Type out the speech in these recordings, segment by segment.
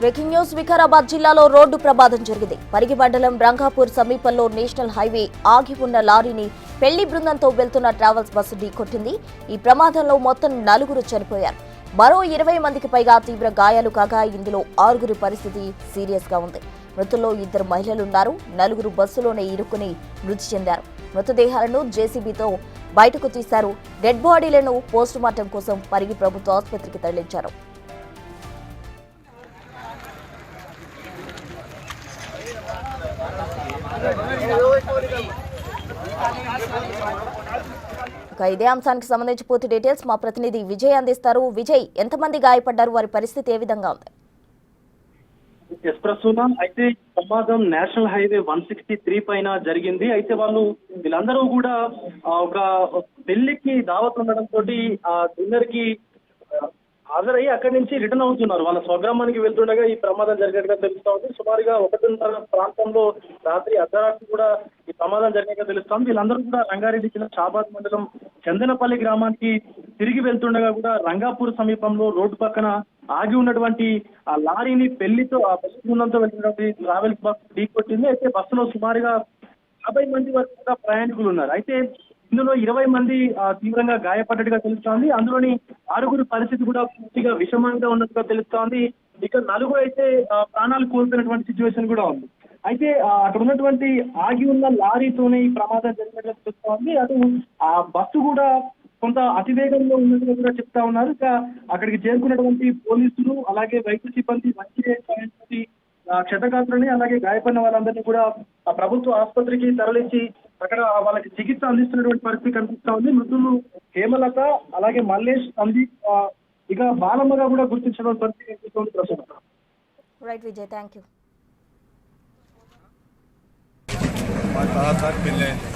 Breaking news Vikarabad జిల్లాలో road ప్రమాదం జరిగింది. పరిగి మండలం రంగాపూర్ సమీపంలో నేషనల్ హైవే ఆగి ఉన్న లారీని పెళ్లి బృందంతో వెళ్తున్న ట్రావెల్స్ బస్సు ఢీకొట్టింది. ఈ ప్రమాదంలో మొత్తం 4 చనిపోయారు. మరో 20 మందికి పైగా తీవ్ర గాయాలు కాగా ఇందులో 6 పరిస్థితి సీరియస్ గా ఉంది. మృతుల్లో 2 మహిళలున్నారు. 4 బస్సులోనే ఇరుక్కుని మృతి చెందారు. మృతదేహాలను జేసీబీతో బయటకు తీశారు. డెడ్ బాడీలను పోస్టుమార్టం కోసం పరిగి ప్రభుత్వ ఆసుపత్రికి తరలించారు. ఇదే అంశానికి సంబంధించి పూర్తి డీటెయిల్స్ మా ప్రతినిధి విజయ్ అందిస్తారు. విజయ్, ఎంతమంది గాయపడ్డారు? వారి పరిస్థితి ఏ విధంగా ఉంది? ప్రస్తుతం అయితే ప్రమాదం నేషనల్ హైవే 163 పైన జరిగింది. అయితే వీళ్ళందరూ కూడా ఒక పెళ్లికి దావత్ ఉండడంతో డిన్నర్ కి హాజరయ్యి అక్కడి నుంచి రిటర్న్ అవుతున్నారు. వాళ్ళ స్వగ్రామానికి వెళ్తుండగా ఈ ప్రమాదం జరిగినట్టుగా తెలుస్తా ఉంది. సుమారుగా 1:30 ప్రాంతంలో రాత్రి అర్ధరాత్రి కూడా ఈ ప్రమాదం జరిగినట్టుగా తెలుస్తోంది. వీళ్ళందరూ కూడా రంగారెడ్డి జిల్లా షాబాద్ మండలం చందనపల్లి గ్రామానికి తిరిగి వెళ్తుండగా కూడా రంగాపూర్ సమీపంలో రోడ్డు పక్కన ఆగి ఉన్నటువంటి ఆ లారీని పెళ్లి బృందంతో వెళ్తున్నటువంటి ట్రావెల్స్ బస్సు ఢీకొట్టింది. అయితే బస్సులో సుమారుగా 50 మంది వరకు కూడా ప్రయాణికులు ఉన్నారు. అయితే ఇందులో 20 మంది తీవ్రంగా గాయపడ్డట్టుగా తెలుస్తోంది. అందులోని 6 పరిస్థితి కూడా పూర్తిగా విషమంగా ఉన్నట్టుగా తెలుస్తోంది. ఇక 4 అయితే ప్రాణాలు కోల్పోయినటువంటి సిచ్యువేషన్ కూడా ఉంది. అయితే అక్కడ ఉన్నటువంటి ఆగి ఉన్న లారీతోనే ఈ ప్రమాదం జరిగినట్టుగా తెలుస్తోంది. అటు ఆ బస్సు కూడా కొంత అతివేగంలో ఉన్నట్టుగా కూడా చెప్తా ఉన్నారు. ఇక అక్కడికి చేరుకున్నటువంటి పోలీసులు అలాగే వైద్య సిబ్బంది మంచి క్షతగాత్రులని అలాగే గాయపడిన వాళ్ళందరినీ కూడా ఆ ప్రభుత్వ ఆసుపత్రికి తరలించి అక్కడ వాళ్ళకి చికిత్స అందిస్తున్నటువంటి పరిస్థితి కనిపిస్తా ఉంది. మృతులు హేమలత అలాగే మల్లేష్, సందీప్, ఇక బాలమ్మగా కూడా గుర్తించడం పరిస్థితి కనిపిస్తుంది. ప్రస్తుతం రైట్ విజయ్, థ్యాంక్ యూ. మా తాత పెళ్ళి అయింది,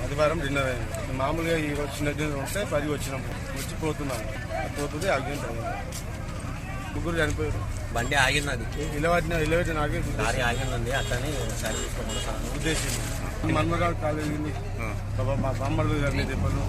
ఆదివారం డిన్నర్ అయింది. మామూలుగా ఈ చిన్న వస్తే 10 వచ్చినాము, వచ్చి పోతున్నాము. పోతుంది ఆగింది, 3 చనిపోయారు. బండి ఆగిందండి, ఇలవెట్టిన లారీ ఆగిందండి. అట్లని సర్వీస్ ఉద్దేశం మన్మగాడు కాలేజీ మా బామ్మలు గారిని చెప్పాను.